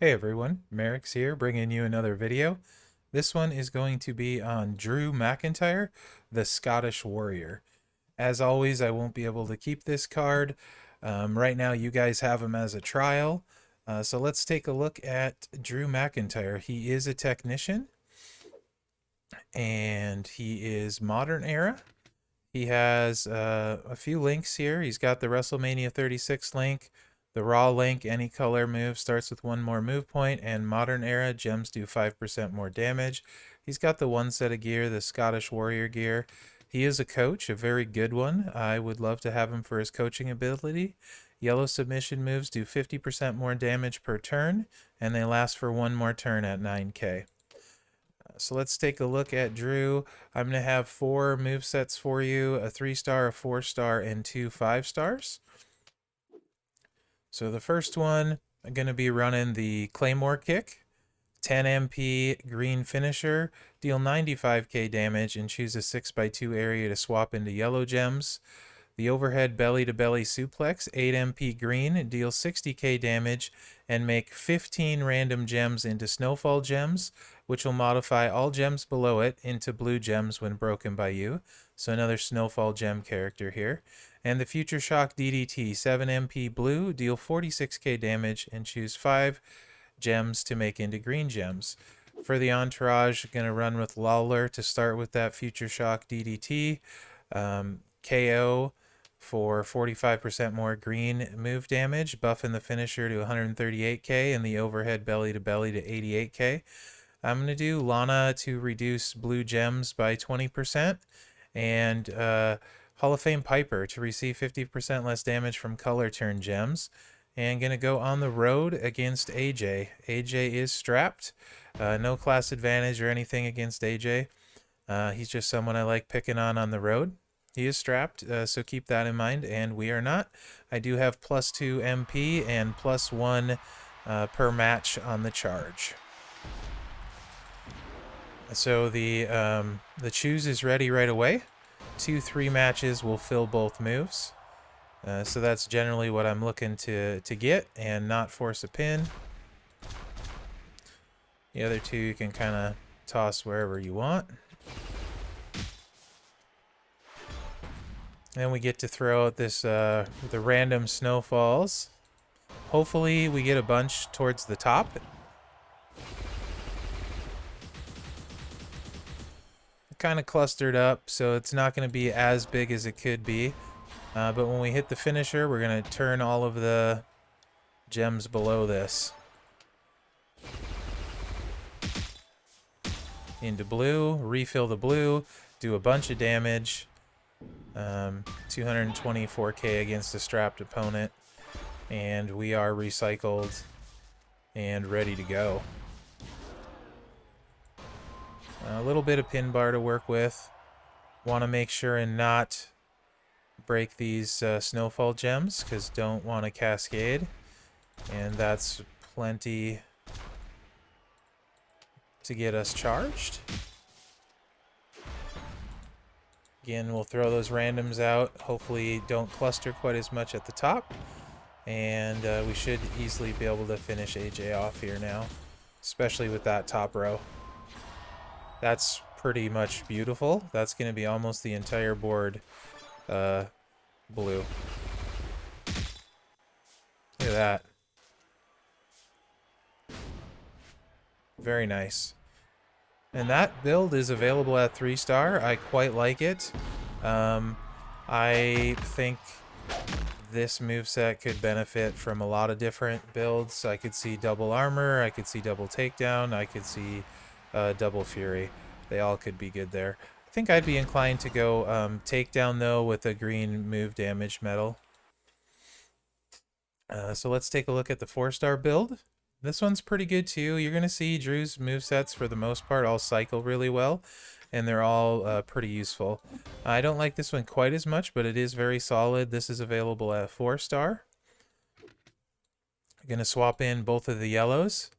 Hey everyone, Mherex here, bringing you another video. This one is going to be on Drew McIntyre, the Scottish Warrior. As always, I won't be able to keep this card. Right now, you guys have him as a trial. So let's take a look at Drew McIntyre. He is a technician, and he is modern era. He has a few links here. He's got the WrestleMania 36 link, the Raw link, any color move starts with one more move point, and modern era gems do 5% more damage. He's got the one set of gear, the Scottish Warrior gear. He is a coach, a very good one. I would love to have him for his coaching ability. Yellow submission moves do 50% more damage per turn, and they last for one more turn at 9k. So let's take a look at Drew. I'm going to have 4 movesets for you, a 3-star, a 4-star, and 2 5-stars. So the first one, I'm going to be running the Claymore Kick. 10 MP green finisher, deal 95k damage and choose a 6x2 area to swap into yellow gems. The overhead belly-to-belly suplex, 8 MP green, deals 60k damage and make 15 random gems into snowfall gems, which will modify all gems below it into blue gems when broken by you. So another snowfall gem character here. And the Future Shock DDT, 7 MP blue, deal 46k damage and choose 5 gems to make into green gems. For the entourage, going to run with Lawler to start with that Future Shock DDT. KO for 45% more green move damage, buffing the finisher to 138k and the overhead belly to belly to 88k. I'm going to do Lana to reduce blue gems by 20% and Hall of Fame Piper to receive 50% less damage from color turn gems. And going to go on the road against AJ. AJ is strapped. No class advantage or anything against AJ. He's just someone I like picking on the road. He is strapped, so keep that in mind, and we are not. I do have +2 MP and +1 per match on the charge. So the choose is ready right away. 2-3 matches will fill both moves. So that's generally what I'm looking to get and not force a pin. The other two you can kind of toss wherever you want. And we get to throw out this the random snowfalls. Hopefully we get a bunch towards the top. Kind of clustered up, so it's not going to be as big as it could be. But when we hit the finisher, we're going to turn all of the gems below this into blue, refill the blue, do a bunch of damage. 224k against a strapped opponent, and we are recycled and ready to go. A little bit of pin bar to work with. Want to make sure and not break these snowfall gems, because don't want to cascade, and that's plenty to get us charged. Again, we'll throw those randoms out. Hopefully don't cluster quite as much at the top. And we should easily be able to finish AJ off here now, especially with that top row. That's pretty much beautiful. That's going to be almost the entire board blue. Look at that. Very nice. And that build is available at 3-star. I quite like it. I think this moveset could benefit from a lot of different builds. I could see double armor, I could see double takedown, I could see double fury. They all could be good there. I think I'd be inclined to go takedown though with a green move damage medal. So let's take a look at the 4-star build. This one's pretty good too. You're going to see Drew's movesets for the most part all cycle really well, and they're all pretty useful. I don't like this one quite as much, but it is very solid. This is available at 4-star. I'm going to swap in both of the yellows.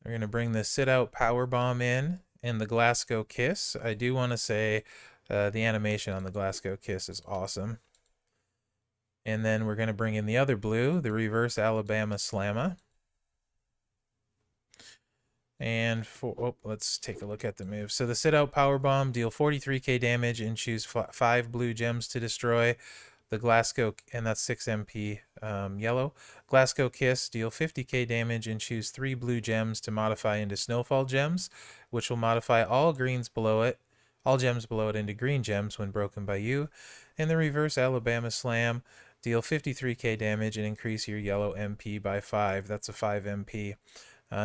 We're going to bring the Sit Out Power Bomb in and the Glasgow Kiss. I do want to say the animation on the Glasgow Kiss is awesome. And then we're going to bring in the other blue, the Reverse Alabama Slamma. And let's take a look at the move. So the sit out power bomb, deal 43k damage and choose 5 blue gems to destroy. The Glasgow, and that's 6 MP yellow. Glasgow Kiss, deal 50k damage and choose 3 blue gems to modify into Snowfall gems, which will modify all gems below it into green gems when broken by you. And the reverse Alabama Slam, deal 53k damage and increase your yellow MP by 5. That's a 5 MP.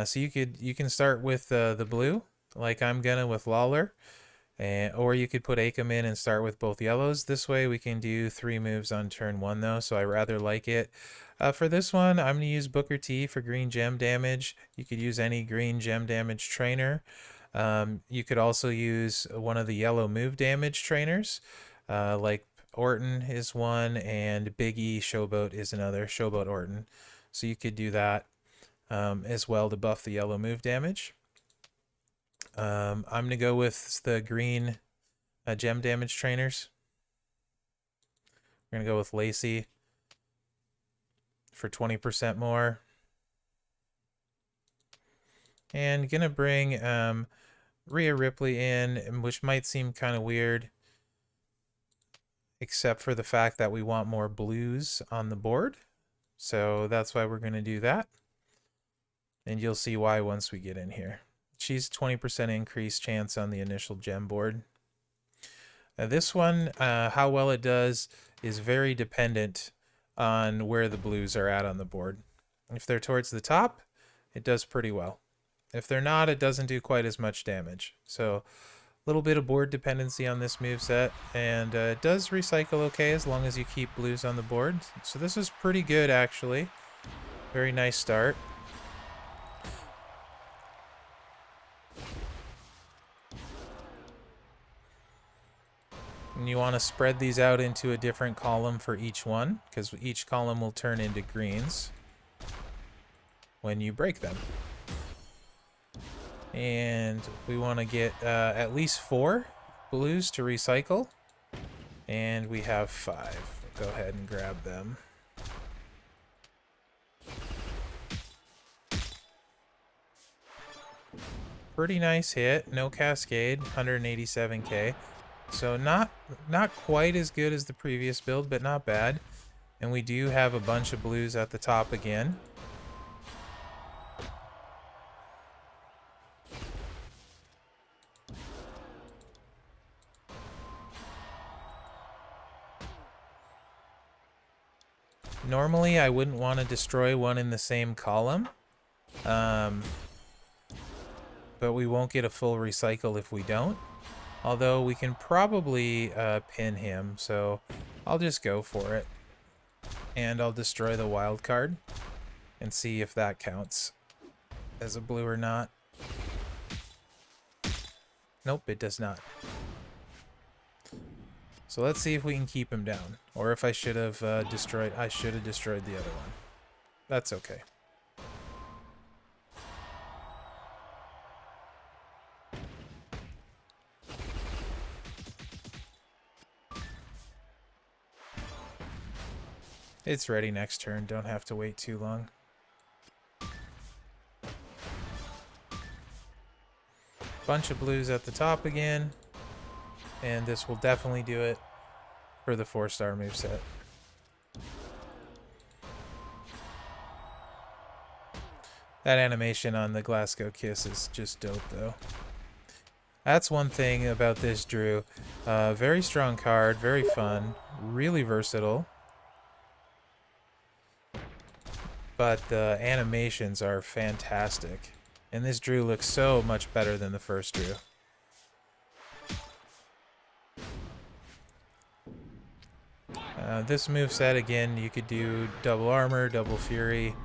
So you can start with the blue, like I'm gonna with Lawler, or you could put Akam in and start with both yellows. This way we can do 3 moves on turn 1 though, so I rather like it. For this one, I'm gonna use Booker T for green gem damage. You could use any green gem damage trainer. You could also use one of the yellow move damage trainers, like Orton is one, and Big E Showboat is another, Showboat Orton. So you could do that as well to buff the yellow move damage. I'm going to go with the green gem damage trainers. We're going to go with Lacey for 20% more. And going to bring Rhea Ripley in, which might seem kind of weird, except for the fact that we want more blues on the board. So that's why we're going to do that. And you'll see why once we get in here. She's 20% increased chance on the initial gem board. This one, how well it does is very dependent on where the blues are at on the board. If they're towards the top, it does pretty well. If they're not, it doesn't do quite as much damage. So a little bit of board dependency on this moveset, and it does recycle okay as long as you keep blues on the board. So this is pretty good actually. Very nice start. And you want to spread these out into a different column for each one, because each column will turn into greens when you break them. And we want to get at least 4 blues to recycle. And we have 5. Go ahead and grab them. Pretty nice hit. No cascade. 187k. So not quite as good as the previous build, but not bad. And we do have a bunch of blues at the top again. Normally, I wouldn't want to destroy one in the same column. But we won't get a full recycle if we don't. Although we can probably pin him, so I'll just go for it. And I'll destroy the wild card and see if that counts as a blue or not. Nope, it does not. So let's see if we can keep him down. Or if I should have destroyed the other one. That's okay. It's ready next turn, don't have to wait too long. Bunch of blues at the top again. And this will definitely do it for the 4-star moveset. That animation on the Glasgow Kiss is just dope though. That's one thing about this Drew. Very strong card, very fun, really versatile. But the animations are fantastic. And this Drew looks so much better than the first Drew. This moveset, again, you could do double armor, double fury,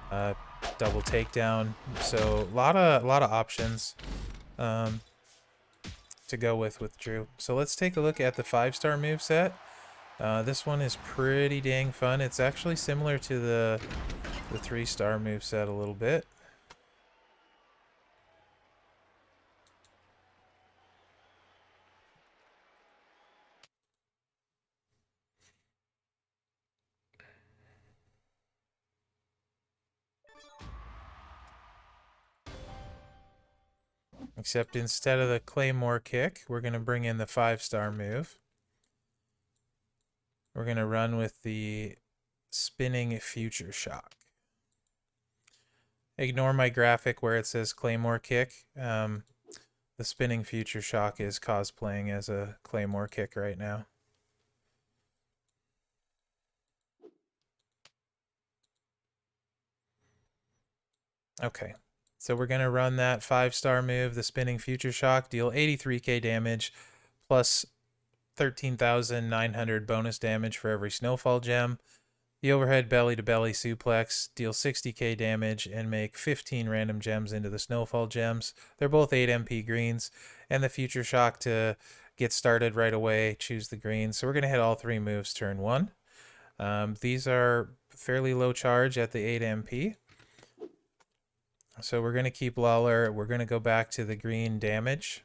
double takedown. So a lot of options to go with Drew. So let's take a look at the 5-star moveset. This one is pretty dang fun. It's actually similar to the 3-star moveset a little bit. Except instead of the Claymore Kick, we're going to bring in the 5-star move. We're going to run with the Spinning Future Shock. Ignore my graphic where it says Claymore Kick. The Spinning Future Shock is cosplaying as a Claymore Kick right now. Okay, so we're going to run that 5-star move, the Spinning Future Shock, deal 83k damage, plus 13,900 bonus damage for every Snowfall gem. The overhead belly-to-belly suplex, deal 60k damage, and make 15 random gems into the Snowfall gems. They're both 8 MP greens, and the Future Shock to get started right away, choose the greens. So we're going to hit all 3 moves turn 1. These are fairly low charge at the 8 MP. So we're going to keep Lawler. We're going to go back to the green damage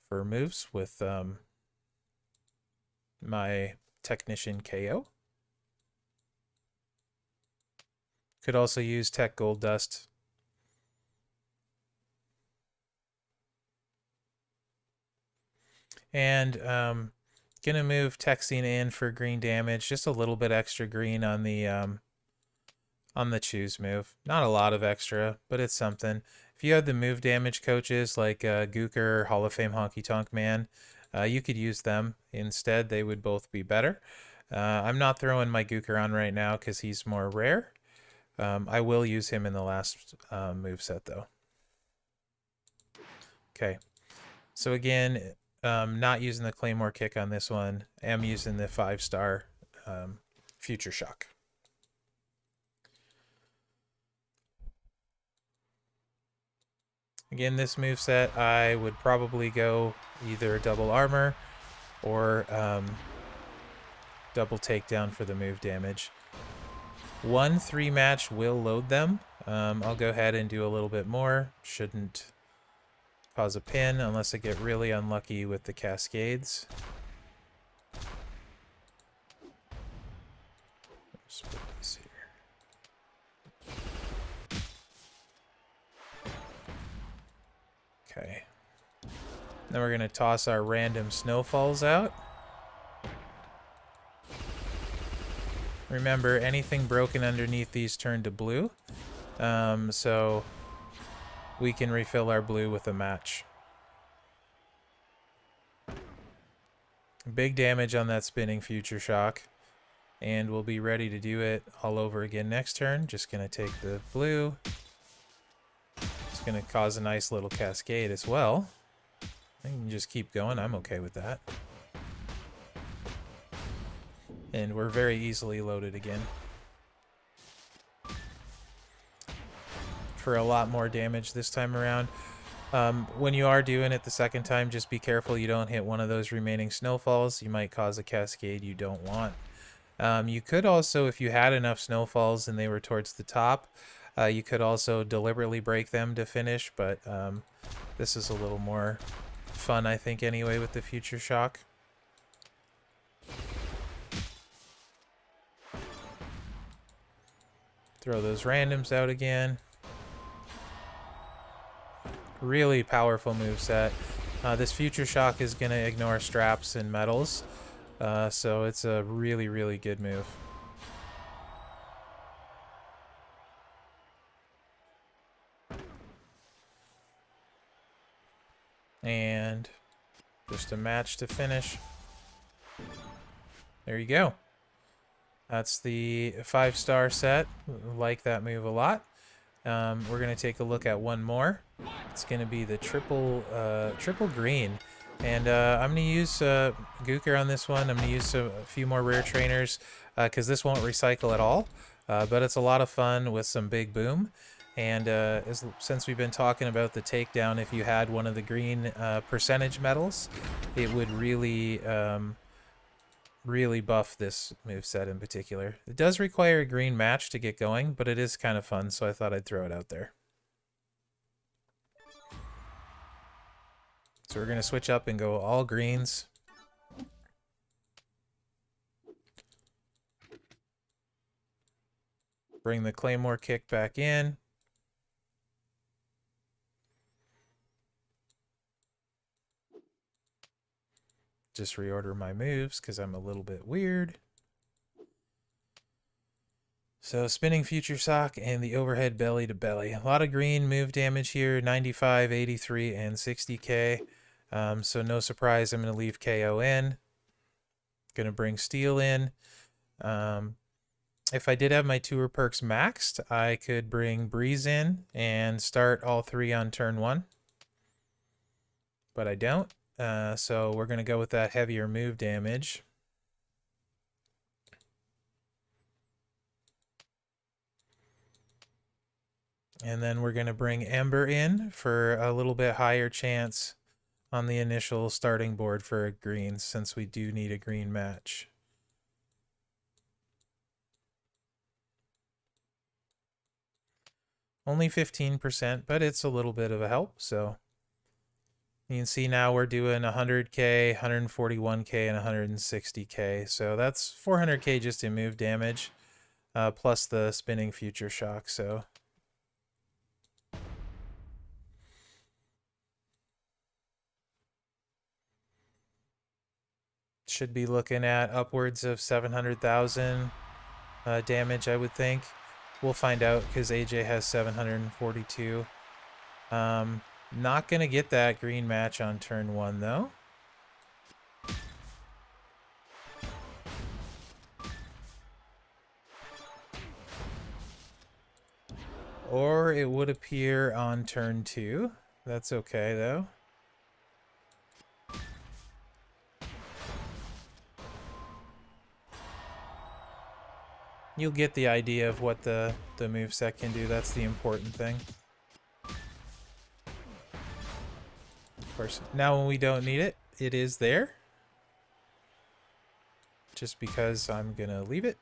for moves with my Technician KO. Could also use Tech Gold Dust. And gonna move Texina in for green damage, just a little bit extra green on the choose move. Not a lot of extra, but it's something. If you had the move damage coaches like Gooker, Hall of Fame Honky Tonk Man, you could use them instead. They would both be better. I'm not throwing my Gooker on right now because he's more rare. I will use him in the last move set though. Okay, so again, not using the Claymore Kick on this one. I am using the 5-star Future Shock. Again, this moveset, I would probably go either double armor or double takedown for the move damage. 1 3-match will load them. I'll go ahead and do a little bit more. Shouldn't cause a pin unless I get really unlucky with the cascades. Let's put this here. Okay. Then we're going to toss our random snowfalls out. Remember, anything broken underneath these turn to blue. So we can refill our blue with a match. Big damage on that Spinning Future Shock. And we'll be ready to do it all over again next turn. Just going to take the blue. It's going to cause a nice little cascade as well. I can just keep going. I'm okay with that. And we're very easily loaded again. For a lot more damage this time around. When you are doing it the second time, just be careful you don't hit one of those remaining snowfalls. You might cause a cascade you don't want. You could also, if you had enough snowfalls and they were towards the top, you could also deliberately break them to finish, but this is a little more fun, I think, anyway, with the Future Shock. Throw those randoms out again. Really powerful moveset. This Future Shock is going to ignore straps and metals, so it's a really, really good move. And just a match to finish. There you go. That's the 5-star set. Like that move a lot. We're going to take a look at one more. It's going to be the triple green. And I'm going to use Gooker on this one. I'm going to use a few more rare trainers because this won't recycle at all. But it's a lot of fun with some big boom. And since we've been talking about the takedown, if you had one of the green percentage medals, it would really really buff this moveset in particular. It does require a green match to get going, but it is kind of fun, so I thought I'd throw it out there. So we're going to switch up and go all greens. Bring the Claymore Kick back in. Just reorder my moves because I'm a little bit weird. So spinning future sock and the overhead belly to belly. A lot of green move damage here, 95, 83, and 60k. So no surprise, I'm going to leave KO in. Going to bring steel in. If I did have my tour perks maxed, I could bring breeze in and start all three on turn 1. But I don't. So we're going to go with that heavier move damage. And then we're going to bring Ember in for a little bit higher chance on the initial starting board for a green, since we do need a green match. Only 15%, but it's a little bit of a help. So you can see now we're doing 100k, 141k, and 160k. So that's 400k just in move damage, plus the spinning future shock. So should be looking at upwards of 700,000 damage, I would think. We'll find out because AJ has 742. Not going to get that green match on turn 1, though. Or it would appear on turn 2. That's okay, though. You'll get the idea of what the moveset can do. That's the important thing. Of course, now when we don't need it, it is there. Just because I'm going to leave it.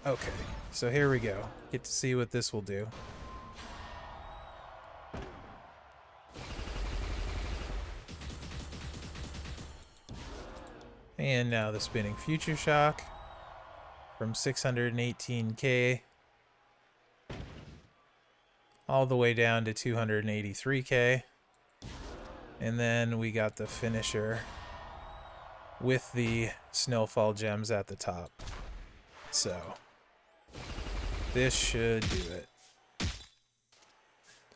Okay, so here we go. Get to see what this will do. And now the spinning future shock from 618k all the way down to 283k. And then we got the finisher with the snowfall gems at the top. So this should do it.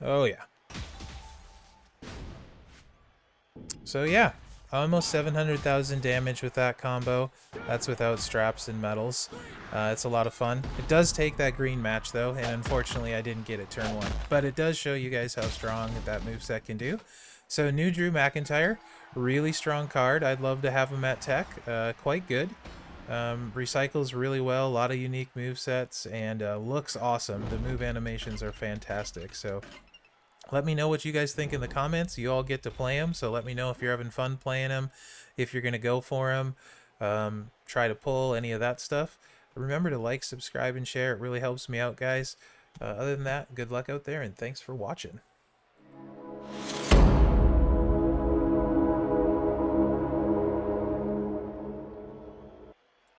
Oh yeah. So yeah, almost 700,000 damage with that combo. That's without straps and metals. It's a lot of fun. It does take that green match though, and unfortunately I didn't get it turn 1. But it does show you guys how strong that moveset can do. So new Drew McIntyre, really strong card. I'd love to have him at Tech. Quite good. Recycles really well, a lot of unique movesets, and looks awesome. The move animations are fantastic. So let me know what you guys think in the comments. You all get to play them, so let me know if you're having fun playing them, if you're going to go for them, try to pull, any of that stuff. Remember to like, subscribe, and share. It really helps me out, guys. Other than that, good luck out there, and thanks for watching.